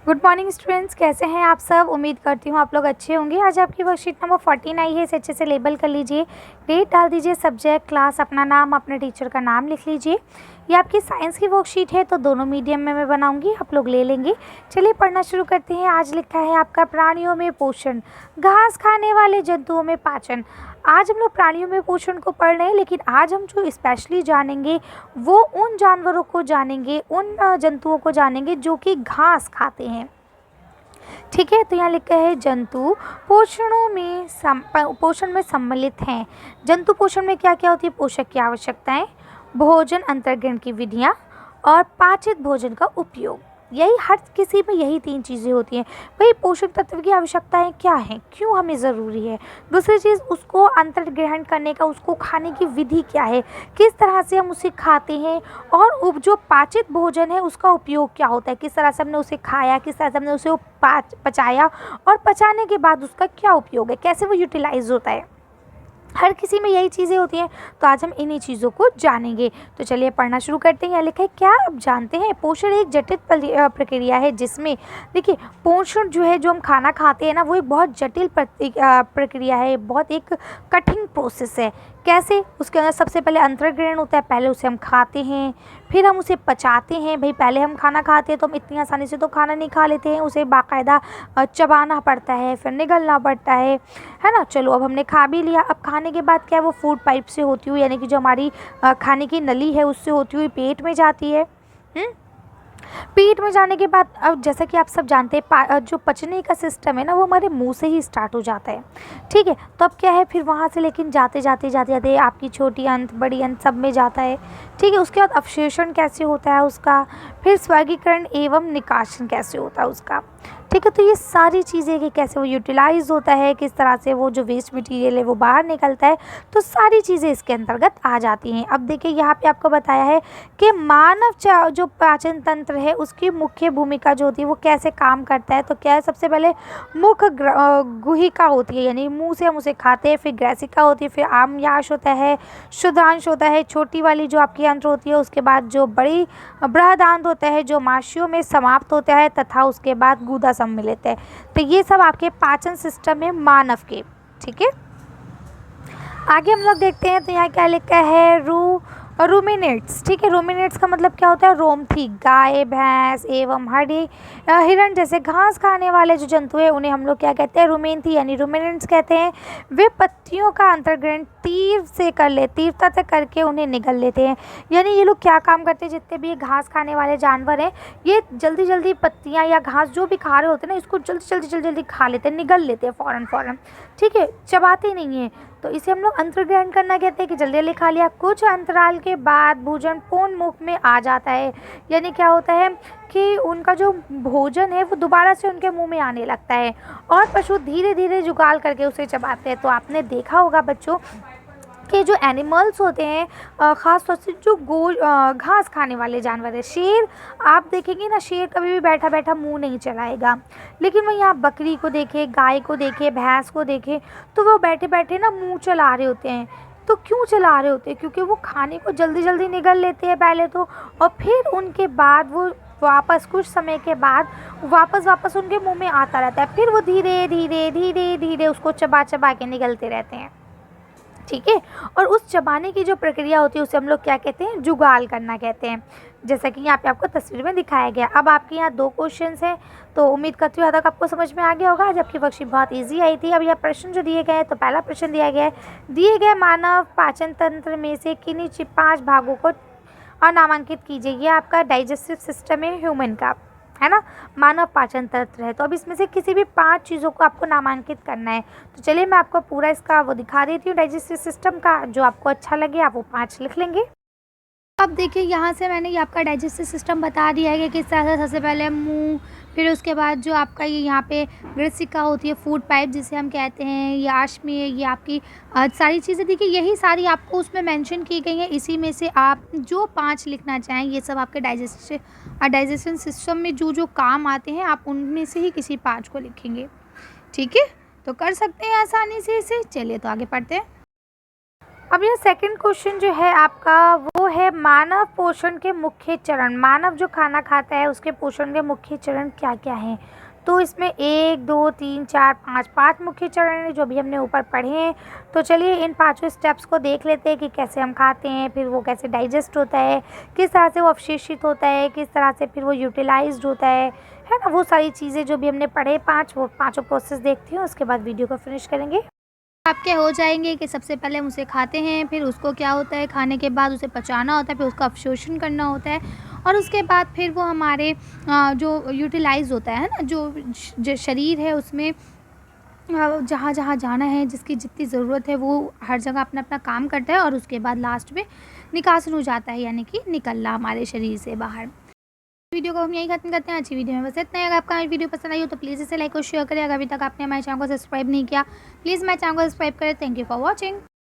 Good morning students, कैसे हैं आप सब। उम्मीद करती हूँ आप लोग अच्छे होंगे। आज आपकी वर्कशीट नंबर 14 आई है, इसे अच्छे से लेबल कर लीजिए। डेट डाल दीजिए, सब्जेक्ट, क्लास, अपना नाम, अपने टीचर का नाम लिख लीजिए। ये आपकी साइंस की वर्कशीट है तो दोनों मीडियम में मैं बनाऊंगी, आप लोग ले लेंगे। चलिए पढ़ना शुरू करते हैं। आज लिखा है आपका प्राणियों में पोषण, घास खाने वाले जंतुओं में पाचन। आज हम लोग प्राणियों में पोषण को पढ़ रहे हैं, लेकिन आज हम जो स्पेशली जानेंगे वो उन जानवरों को जानेंगे, उन जंतुओं को जानेंगे जो कि घास खाते हैं। ठीक है, तो यहाँ लिखा है जंतु पोषण में सम्मिलित हैं। जंतु पोषण में क्या क्या होती है? पोषक की आवश्यकताएं, भोजन अंतर्ग्रहण की विधियाँ और पाचित भोजन का उपयोग। यही हर किसी में यही तीन चीज़ें होती हैं। भाई पोषक तत्व की आवश्यकताएं क्या हैं, क्यों हमें ज़रूरी है। दूसरी चीज़, उसको अंतर्ग्रहण करने का, उसको खाने की विधि क्या है, किस तरह से हम उसे खाते हैं। और जो पाचित भोजन है उसका उपयोग क्या होता है, किस तरह से हमने उसे खाया, किस तरह से हमने उसे पचाया, और पचाने के बाद उसका क्या उपयोग है, कैसे वो यूटिलाइज होता है। हर किसी में यही चीज़ें होती हैं, तो आज हम इन्हीं चीज़ों को जानेंगे। तो चलिए पढ़ना शुरू करते हैं। यहाँ लिखा है, क्या आप जानते हैं पोषण एक जटिल प्रक्रिया है जिसमें, देखिए पोषण जो है, जो हम खाना खाते हैं ना, वो एक बहुत जटिल प्रक्रिया है, बहुत एक कठिन प्रोसेस है। कैसे? उसके अंदर सबसे पहले अंतर्ग्रहण होता है, पहले उसे हम खाते हैं, फिर हम उसे पचाते हैं। भाई पहले हम खाना खाते हैं तो हम इतनी आसानी से तो खाना नहीं खा लेते हैं, उसे बाकायदा चबाना पड़ता है, फिर निगलना पड़ता है ना। चलो अब हमने खा भी लिया। अब खाने के बाद क्या है, वो फूड पाइप से होती हुई, यानी कि जो हमारी खाने की नली है उससे होती हुई पेट में जाती है। पेट में जाने के बाद अब जैसा कि आप सब जानते हैं, जो पचने का सिस्टम है ना, वो हमारे मुंह से ही स्टार्ट हो जाता है। ठीक है, तो अब क्या है, फिर वहाँ से लेकिन जाते जाते आपकी छोटी अंत, बड़ी अंत सब में जाता है। ठीक है, उसके बाद अवशोषण कैसे होता है उसका, फिर स्वर्गीकरण एवं निकासन कैसे होता है उसका। ठीक है, तो ये सारी चीज़ें कि कैसे वो यूटिलाइज होता है, किस तरह से वो जो वेस्ट मटेरियल है वो बाहर निकलता है, तो सारी चीज़ें इसके अंतर्गत आ जाती हैं। अब देखिए यहाँ पे आपको बताया है कि मानव जो पाचन तंत्र है उसकी मुख्य भूमिका जो होती है वो कैसे काम करता है। तो क्या है, सबसे पहले मुख्य गुहिका होती है, यानी मुंह से हम उसे खाते हैं, फिर ग्रैसिका होती है, फिर आमयाश होता है, शुद्धांश होता है, छोटी वाली जो आपकी अंत्र होती है, उसके बाद जो बड़ी बृहदांत होता है जो मांसों में समाप्त होता है, तथा उसके बाद गुदा सम्मिलित है। तो ये सब आपके पाचन सिस्टम में मानव के। ठीक है, आगे हम लोग देखते हैं। तो यहाँ क्या लिखा है, रूमिनेट्स। ठीक है, रूमिनेट्स का मतलब क्या होता है, रोमथी, गाय, भैंस एवं हिरण जैसे घास खाने वाले जो जंतु है उन्हें हम लोग क्या कहते हैं, रूमेंथी यानी रूमिनेट्स कहते हैं। वे पत्तियों का अंतर्ग्रहण तीव्रता से करके उन्हें निगल लेते हैं। यानी ये लोग क्या काम करते हैं, जितने भी ये घास खाने वाले जानवर हैं, ये जल्दी जल्दी पत्तियाँ या घास जो भी खा रहे होते हैं ना, इसको जल्दी खा लेते हैं, निगल लेते हैं फ़ौरन। ठीक है, चबाते नहीं हैं। तो इसे हम लोग अंतर्ग्रहण करना कहते हैं कि जल्दी जल्दी खा लिया। कुछ अंतराल के बाद भोजन पूर्ण मुख में आ जाता है, यानी क्या होता है कि उनका जो भोजन है वो दोबारा से उनके मुंह में आने लगता है, और पशु धीरे धीरे जुगाल करके उसे चबाते हैं। तो आपने देखा होगा बच्चों कि जो एनिमल्स होते हैं, ख़ास तौर से जो घास खाने वाले जानवर है, शेर, आप देखेंगे ना, शेर कभी भी बैठा बैठा मुंह नहीं चलाएगा। लेकिन वहीं आप बकरी को देखें, गाय को देखें, भैंस को देखें, तो वो बैठे बैठे ना मुंह चला रहे होते हैं। तो क्यों चला रहे होते हैं? क्योंकि वो खाने को जल्दी जल्दी निगल लेते हैं पहले तो, और फिर उनके बाद वो वापस कुछ समय के बाद वापस उनके मुँह में आता रहता है, फिर वो धीरे धीरे उसको चबा के निगलते रहते हैं। ठीक है, और उस चबाने की जो प्रक्रिया होती है उसे हम लोग क्या कहते हैं, जुगाल करना कहते हैं, जैसा कि यहाँ पे आपको तस्वीर में दिखाया गया। अब आपके यहाँ 2 क्वेश्चंस हैं, तो उम्मीद करती हूँ तक आपको समझ में आ गया होगा। आज आपकी वर्कशीट बहुत इजी आई थी। अब यह प्रश्न जो दिए गए हैं, तो पहला प्रश्न दिया गया है, दिए गए मानव पाचन तंत्र में से किन्हीं 5 भागों को नामांकित कीजिए। ये आपका डाइजेस्टिव सिस्टम है ह्यूमन का, है ना, मानव पाचन तंत्र है। तो अब इसमें से किसी भी 5 चीज़ों को आपको नामांकित करना है। तो चलिए मैं आपको पूरा इसका वो दिखा देती हूँ, डाइजेस्टिव सिस्टम का। जो आपको अच्छा लगे आप वो 5 लिख लेंगे। अब देखिए यहाँ से मैंने ये आपका डाइजेस्टिव सिस्टम बता दिया है कि किस तरह से सबसे पहले मुंह, फिर उसके बाद जो आपका ये यहाँ पे ग्रसिका होती है, फूड पाइप जिसे हम कहते हैं, ये आश्मी है, ये आपकी सारी चीज़ें देखिए यही सारी आपको उसमें मेंशन की गई हैं। इसी में से आप जो 5 लिखना चाहें, ये सब आपके डाइजेशन सिस्टम में जो काम आते हैं, आप उनमें से ही किसी 5 को लिखेंगे। ठीक है, तो कर सकते हैं आसानी से इसे। चलिए तो आगे पढ़ते हैं। अब ये सेकंड क्वेश्चन जो है आपका, वो है मानव पोषण के मुख्य चरण। मानव जो खाना खाता है उसके पोषण के मुख्य चरण क्या क्या हैं? तो इसमें 1 2 3 4 5 मुख्य चरण हैं जो भी हमने ऊपर पढ़े हैं। तो चलिए इन पाँचों स्टेप्स को देख लेते हैं कि कैसे हम खाते हैं, फिर वो कैसे डाइजेस्ट होता है, किस तरह से वो अवशोषित होता है, किस तरह से फिर वो यूटिलाइज्ड होता है ना। वो सारी चीज़ें जो भी हमने पढ़े वो पाँचों प्रोसेस देखती हूँ, उसके बाद वीडियो को फिनिश करेंगे। आपके हो जाएंगे कि सबसे पहले हम उसे खाते हैं, फिर उसको क्या होता है, खाने के बाद उसे पचाना होता है, फिर उसका अवशोषण करना होता है, और उसके बाद फिर वो हमारे जो यूटिलाइज होता है ना, जो शरीर है उसमें जहाँ जहाँ जाना है, जिसकी जितनी ज़रूरत है वो हर जगह अपना अपना काम करता है, और उसके बाद लास्ट में निकासन हो जाता है, यानी कि निकलना हमारे शरीर से बाहर। वीडियो को हम यही खत्म करते हैं। अच्छी वीडियो में बस इतना ही। अगर आपका वीडियो पसंद आई हो तो प्लीज़ इसे लाइक और शेयर करें। अगर अभी तक आपने हमारे चैनल को सब्सक्राइब नहीं किया, प्लीज़ हमारे चैनल को सब्सक्राइब करें। Thank you for watching.